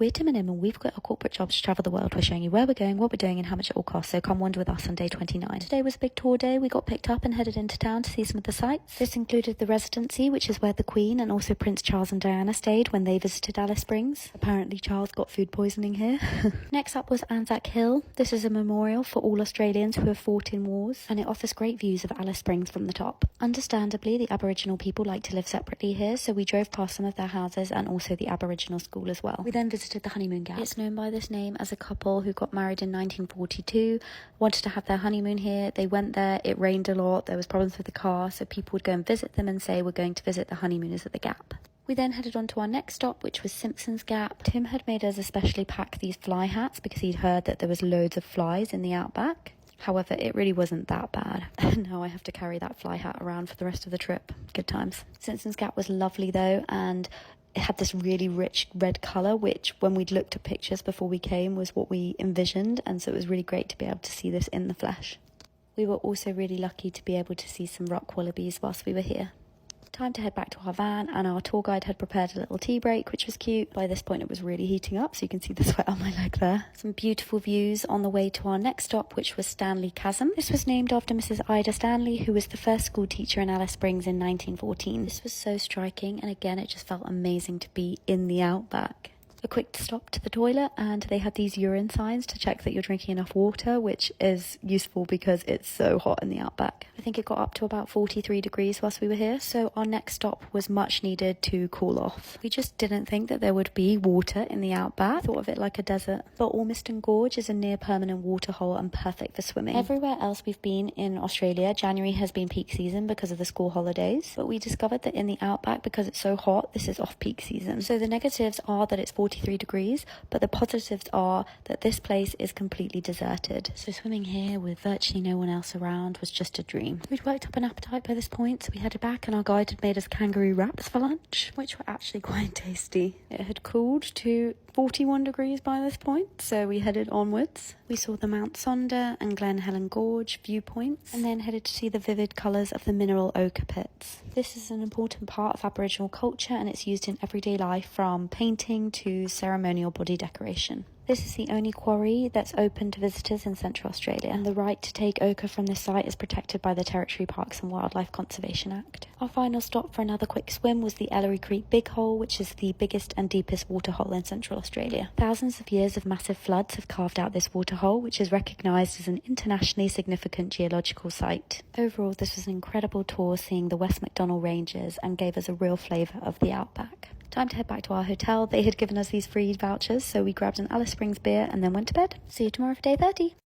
We're Tim and Im, and we've got a corporate job to travel the world. We're showing you where we're going, what we're doing, and how much it all costs, so come wander with us on day 29. Today was a big tour day. We got picked up and headed into town to see some of the sights. This included the Residency, which is where the Queen and also Prince Charles and Diana stayed when they visited Alice Springs. Apparently Charles got food poisoning here. Next up was Anzac Hill. This is a memorial for all Australians who have fought in wars, and it offers great views of Alice Springs from the top. Understandably, the Aboriginal people like to live separately here, so we drove past some of their houses and also the Aboriginal school as well. We then visited the Honeymoon Gap. It's known by this name as a couple who got married in 1942, wanted to have their honeymoon here. They went there, it rained a lot, there was problems with the car, so people would go and visit them and say, we're going to visit the honeymooners at the Gap. We then headed on to our next stop, which was Simpsons Gap. Tim had made us especially pack these fly hats because he'd heard that there was loads of flies in the Outback. However, it really wasn't that bad. Now I have to carry that fly hat around for the rest of the trip. Good times. Simpsons Gap was lovely though, and it had this really rich red colour, which when we'd looked at pictures before we came was what we envisioned, and so it was really great to be able to see this in the flesh. We were also really lucky to be able to see some rock wallabies whilst we were here. Time to head back to our van, and our tour guide had prepared a little tea break, which was cute. By this point it was really heating up, so you can see the sweat on my leg there. Some beautiful views on the way to our next stop, which was Stanley Chasm. This was named after Mrs. Ida Stanley, who was the first school teacher in Alice Springs in 1914. This was so striking, and again it just felt amazing to be in the Outback. A quick stop to the toilet, and they had these urine signs to check that you're drinking enough water, which is useful because it's so hot in the Outback. I think it got up to about 43 degrees whilst we were here, so our next stop was much needed to cool off. We just didn't think that there would be water in the Outback. Thought of it like a desert. But Ormiston Gorge is a near permanent water hole and perfect for swimming. Everywhere else we've been in Australia, January has been peak season because of the school holidays, but we discovered that in the Outback, because it's so hot, this is off-peak season. So the negatives are that it's 43 degrees, but the positives are that this place is completely deserted. So swimming here with virtually no one else around was just a dream. We'd worked up an appetite by this point, so we headed back, and our guide had made us kangaroo wraps for lunch, which were actually quite tasty. It had cooled to 41 degrees by this point, so we headed onwards. We saw the Mount Sonder and Glen Helen Gorge viewpoints, and then headed to see the vivid colours of the mineral ochre pits. This is an important part of Aboriginal culture, and it's used in everyday life, from painting to ceremonial body decoration. This is the only quarry that's open to visitors in Central Australia, and the right to take ochre from this site is protected by the Territory Parks and Wildlife Conservation Act. Our final stop for another quick swim was the Ellery Creek Big Hole, which is the biggest and deepest water hole in Central Australia. Thousands of years of massive floods have carved out this water hole, which is recognised as an internationally significant geological site. Overall, this was an incredible tour seeing the West MacDonnell Ranges and gave us a real flavour of the Outback. Time to head back to our hotel. They had given us these free vouchers, so we grabbed an Alice Springs beer and then went to bed. See you tomorrow for day 30.